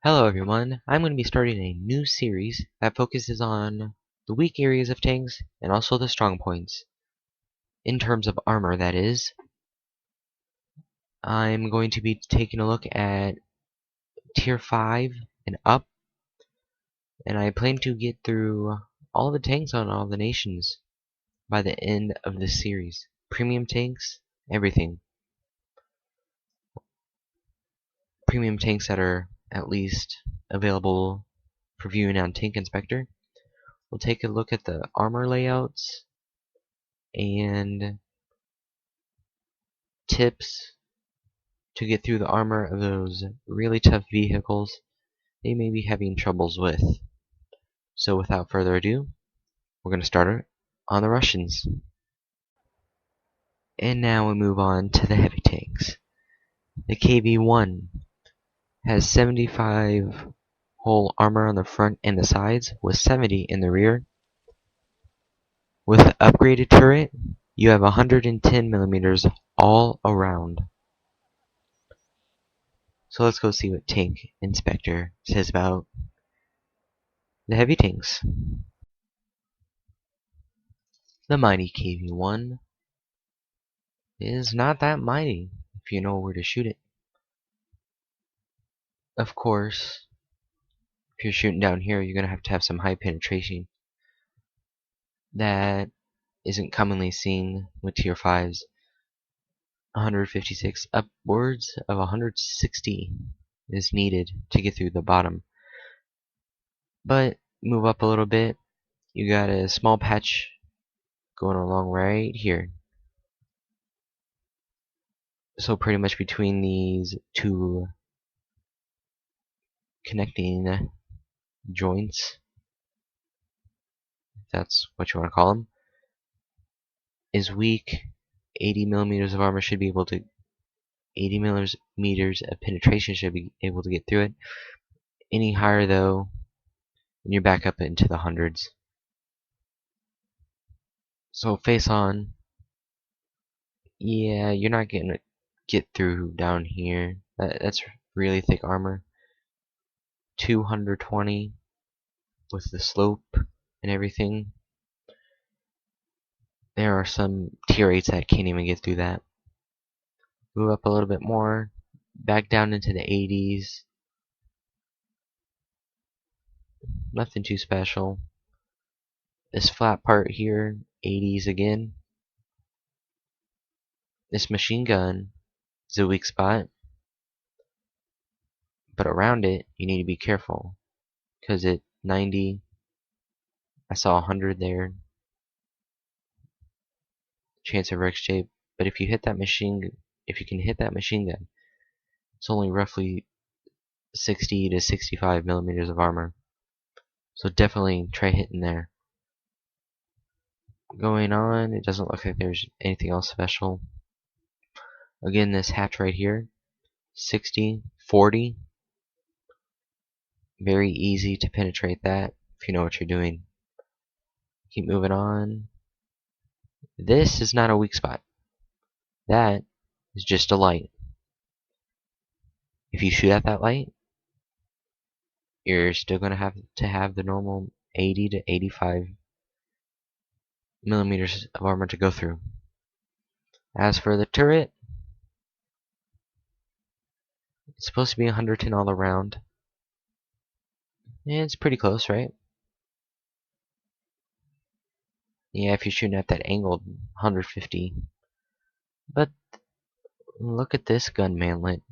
Hello everyone, I'm going to be starting a new series that focuses on the weak areas of tanks and also the strong points. In terms of armor, that is. I'm going to be taking a look at tier 5 and up, and I plan to get through all the tanks on all the nations by the end of this series. Premium tanks, everything. Premium tanks that are at least available for viewing on Tank Inspector. We'll take a look at the armor layouts and tips to get through the armor of those really tough vehicles they may be having troubles with. So without further ado, we're going to start on the Russians. And now we move on to the heavy tanks. The KV-1 has 75 whole armor on the front and the sides, with 70 in the rear. With the upgraded turret, you have 110 millimeters all around. So let's go see what Tank Inspector says about the heavy tanks. The mighty KV-1 is not that mighty if you know where to shoot it. Of course, if you're shooting down here, you're going to have some high penetration. That isn't commonly seen with tier 5s. 156 upwards of 160 is needed to get through the bottom. But move up a little bit, you got a small patch going along right here. So pretty much between these two connecting joints, if that's what you want to call them, is weak. 80 millimeters of armor should be able to 80 millimeters of penetration should be able to get through it. Any higher though, and you're back up into the hundreds. So face on, yeah, you're not gonna get through down here. That's really thick armor. 220 with the slope and everything. There are some tier 8s that can't even get through that. Move up a little bit more, back down into the 80s. Nothing too special. This flat part here, 80s again. This machine gun is a weak spot, but around it you need to be careful, because at 90, I saw 100 there, chance of wreck shape. But if you hit that if you can hit that machine gun, it's only roughly 60 to 65 millimeters of armor. So definitely try hitting there. Going on, it doesn't look like there's anything else special. Again, this hatch right here, 60, 40. Very easy to penetrate that if you know what you're doing. Keep moving on. This is not a weak spot. That is just a light. If you shoot at that light, you're still going to have the normal 80 to 85 millimeters of armor to go through. As for the turret, it's supposed to be 110 all around. And it's pretty close, right? Yeah, if you're shooting at that angled 150. But look at this gun manlet.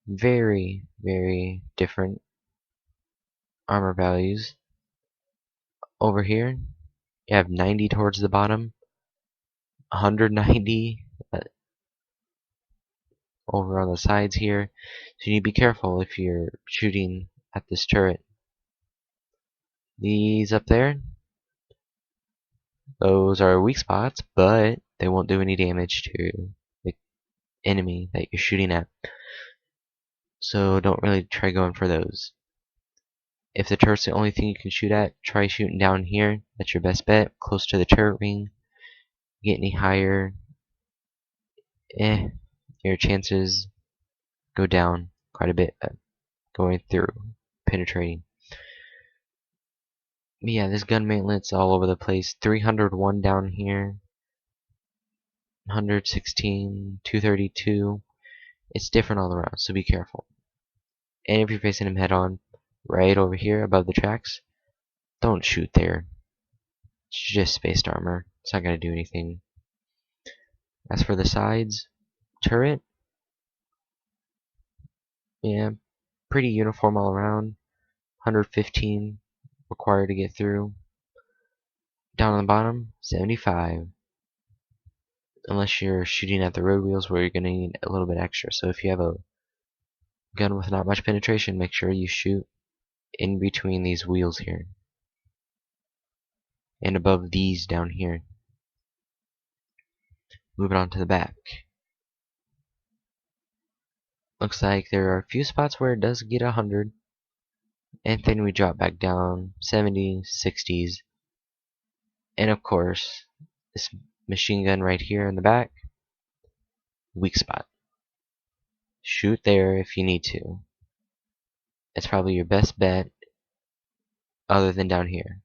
Very, very different armor values. Over here, you have 90 towards the bottom, 190 over on the sides here. So you need to be careful if you're shooting at this turret. These up there, those are weak spots, but they won't do any damage to the enemy that you're shooting at. So don't really try going for those. If the turret's the only thing you can shoot at, try shooting down here. That's your best bet, close to the turret ring. Get any higher, your chances go down quite a bit. going through, penetrating. But yeah, this gun mantlet's all over the place. 301 down here, 116, 232. It's different all around, so be careful. And if you're facing him head on, right over here above the tracks, don't shoot there. It's just spaced armor. It's not gonna do anything. As for the sides, turret, yeah, pretty uniform all around. 115 required to get through. Down on the bottom, 75. Unless you're shooting at the road wheels where you're gonna need a little bit extra. So if you have a gun with not much penetration, make sure you shoot in between these wheels here. And above these down here. Moving on to the back. Looks like there are a few spots where it does get 100. And then we drop back down 70s, 60s. And of course, this machine gun right here in the back, weak spot. Shoot there if you need to. It's probably your best bet other than down here.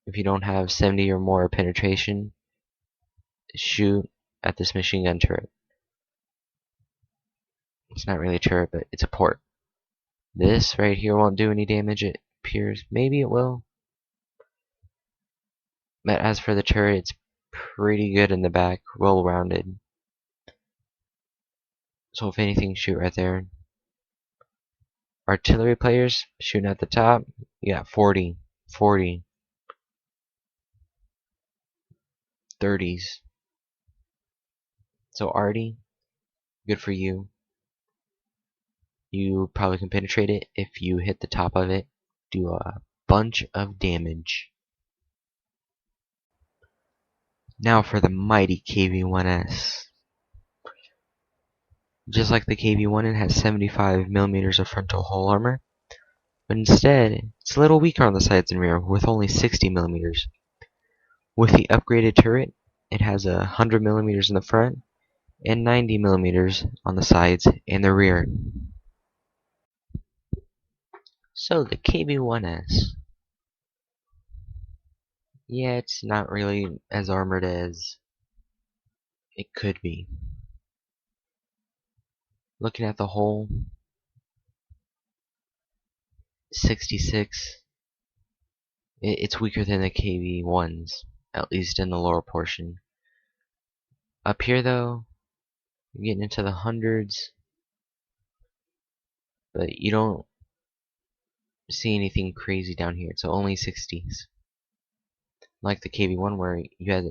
If you don't have 70 or more penetration, shoot at this machine gun turret. It's not really a turret, but it's a port. This right here won't do any damage, it appears. Maybe it will. But as for the turret, it's pretty good in the back, well rounded. So if anything, shoot right there. Artillery players shooting at the top, you got 40, 40, 30s. So arty, good for you. You probably can penetrate it if you hit the top of it. Do a bunch of damage. Now for the mighty KV-1S. Just like the KV-1, it has 75 millimeters of frontal hull armor, but instead, it's a little weaker on the sides and rear, with only 60 millimeters. With the upgraded turret, it has 100 millimeters in the front and 90 millimeters on the sides and the rear. So the KV-1S. Yeah, it's not really as armored as it could be. Looking at the hull, 66. It's weaker than the KV-1s, at least in the lower portion. Up here though, you're getting into the hundreds, but you don't see anything crazy down here. It's only 60s. Like the KV-1 where you had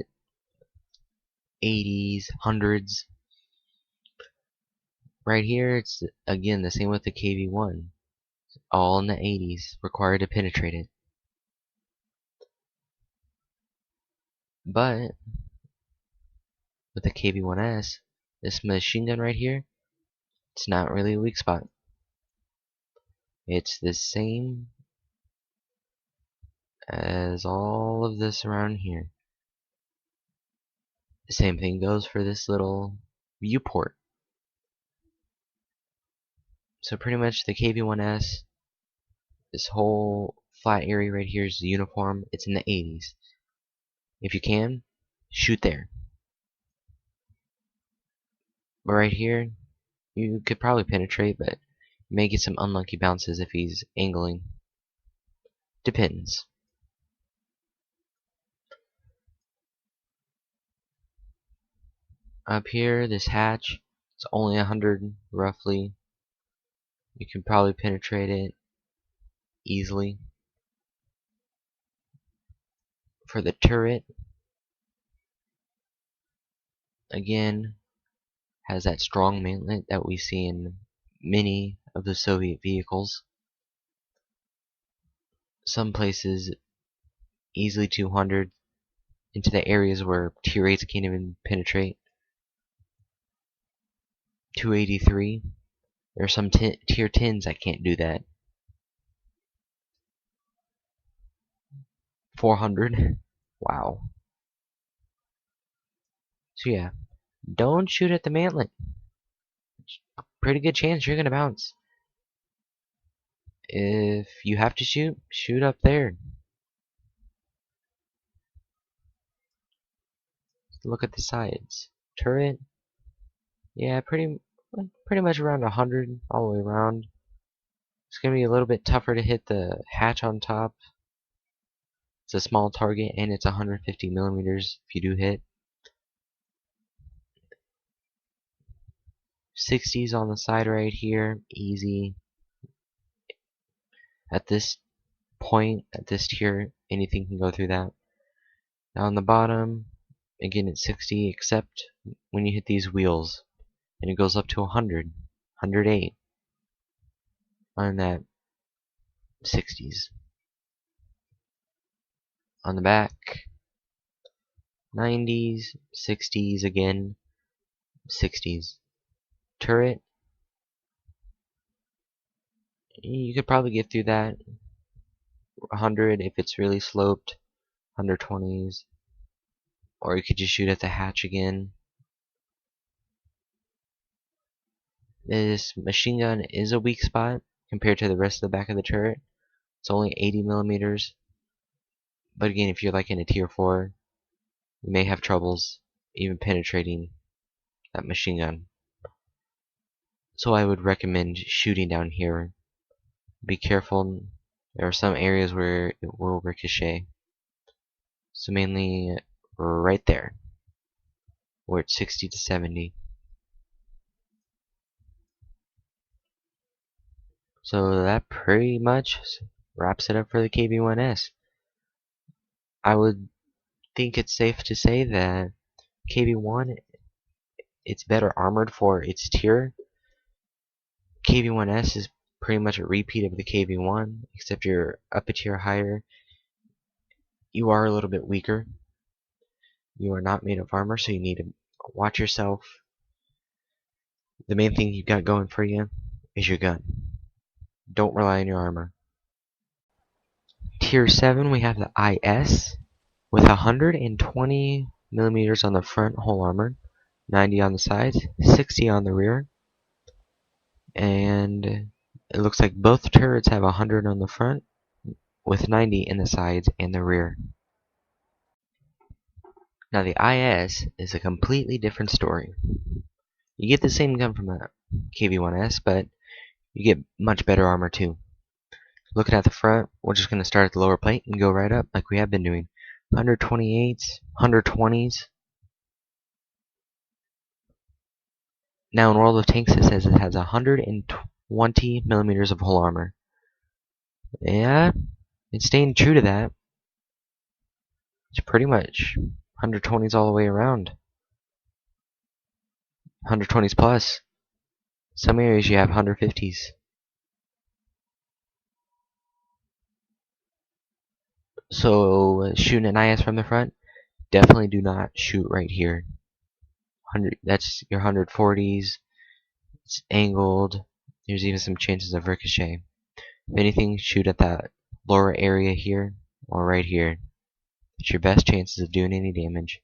80s, hundreds. Right here, it's again the same with the KV-1. All in the 80s, required to penetrate it. But with the KV-1S, this machine gun right here, it's not really a weak spot. It's the same as all of this around here. The same thing goes for this little viewport. So pretty much the KV-1S, this whole flat area right here is the uniform. It's in the 80s. If you can, shoot there. But right here, you could probably penetrate, but you may get some unlucky bounces if he's angling. Depends. Up here, this hatch, it's only 100 roughly. You can probably penetrate it easily. For the turret, again, has that strong mantlet that we see in many of the Soviet vehicles. Some places easily 200 into the areas where tier 8s can't even penetrate. 283. There are some tier 10s that can't do that. 400. Wow. So yeah, don't shoot at the mantlet. pretty good chance you're gonna bounce. If you have to shoot, shoot up there. Look at the sides. Turret, yeah, pretty much around 100 all the way around. It's gonna be a little bit tougher to hit the hatch on top. It's a small target and it's 150 millimeters if you do hit. 60s on the side right here, easy. At this point, at this tier, anything can go through that. Now on the bottom, again it's 60, except when you hit these wheels, and it goes up to 100, 108 on that 60s. On the back, 90s, 60s again, 60s. Turret, you could probably get through that. 100 if it's really sloped, 120s, or you could just shoot at the hatch again. This machine gun is a weak spot compared to the rest of the back of the turret. It's only 80 millimeters, but again, if you're like in a tier 4, you may have troubles even penetrating that machine gun. So I would recommend shooting down here. Be careful, there are some areas where it will ricochet. So mainly right there, where it's 60 to 70. So that pretty much wraps it up for the KB1S. I would think it's safe to say that KB1, it's better armored for its tier. KB1S is pretty much a repeat of the KB1, except you're up a tier higher. You are a little bit weaker. You are not made of armor, so you need to watch yourself. The main thing you've got going for you is your gun. Don't rely on your armor. Tier 7, we have the IS with 120 millimeters on the front whole armor, 90 on the sides, 60 on the rear, and it looks like both turrets have 100 on the front with 90 in the sides and the rear. Now the IS is a completely different story. You get the same gun from a KB1S, but you get much better armor too. Looking at the front, we're just going to start at the lower plate and go right up like we have been doing. 128s, 120s. Now in World of Tanks it says it has 120 millimeters of hull armor. Yeah, it's staying true to that. It's pretty much 120s all the way around. 120s plus. Some areas you have 150s. So shooting an IS from the front, definitely do not shoot right here. That's your 140s. It's angled. There's even some chances of ricochet. If anything, shoot at that lower area here or right here. It's your best chances of doing any damage.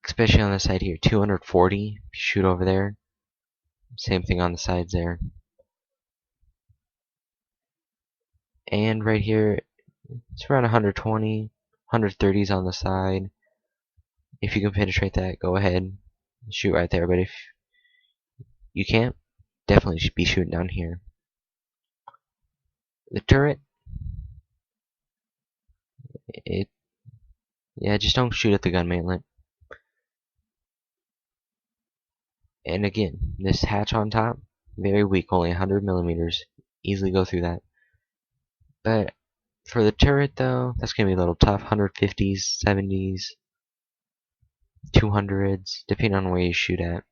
Especially on the side here, 240. If you shoot over there, same thing on the sides there. And right here, it's around 120, 130s on the side. If you can penetrate that, go ahead, shoot right there. But if you can't, definitely should be shooting down here. The turret, yeah, just don't shoot at the gun mainlet. And again, this hatch on top, very weak, only 100 millimeters. Easily go through that. But for the turret though, that's going to be a little tough. 150s, 70s, 200s, depending on where you shoot at.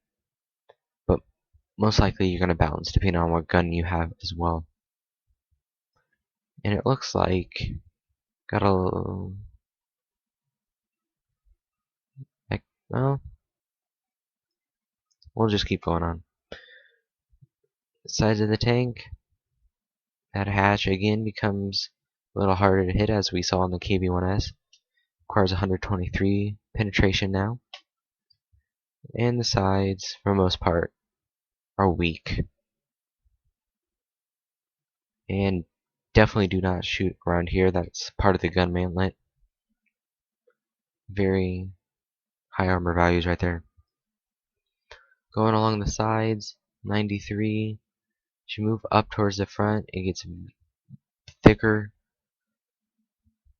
But most likely you're going to bounce, depending on what gun you have as well. And it looks like got a little, like, well, we'll just keep going on. The size of the tank, that hatch again becomes a little harder to hit, as we saw in the KB1S. Requires 123 penetration now. And the sides, for the most part, are weak. And definitely do not shoot around here. That's part of the gun mantlet. Very high armor values right there. Going along the sides, 93. As you move up towards the front, it gets thicker.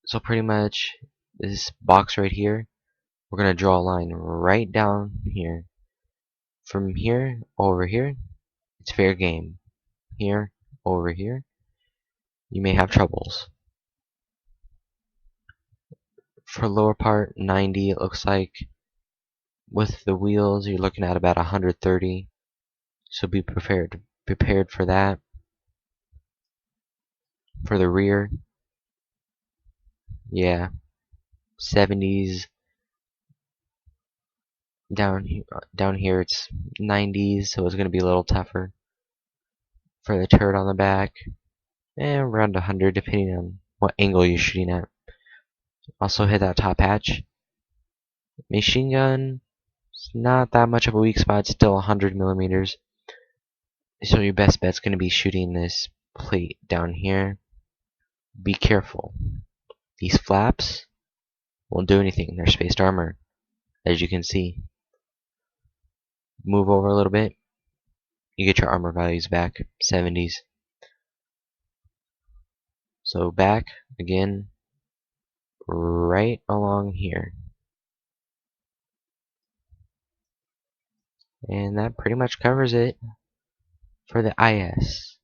So pretty much this box right here, we're going to draw a line right down here. From here over here, it's fair game. Here over here, you may have troubles. For lower part, 90, it looks like. With the wheels, you're looking at about 130. So be prepared for that. For the rear, yeah, 70s. Down here it's 90s, so it's going to be a little tougher. For the turret on the back, around 100 depending on what angle you're shooting at. Also hit that top hatch. Machine gun, it's not that much of a weak spot, it's still 100 millimeters. So your best bet's going to be shooting this plate down here. Be careful. These flaps won't do anything, they're spaced armor, as you can see. Move over a little bit, you get your armor values back, 70s. So back, again, right along here. And that pretty much covers it for the IS.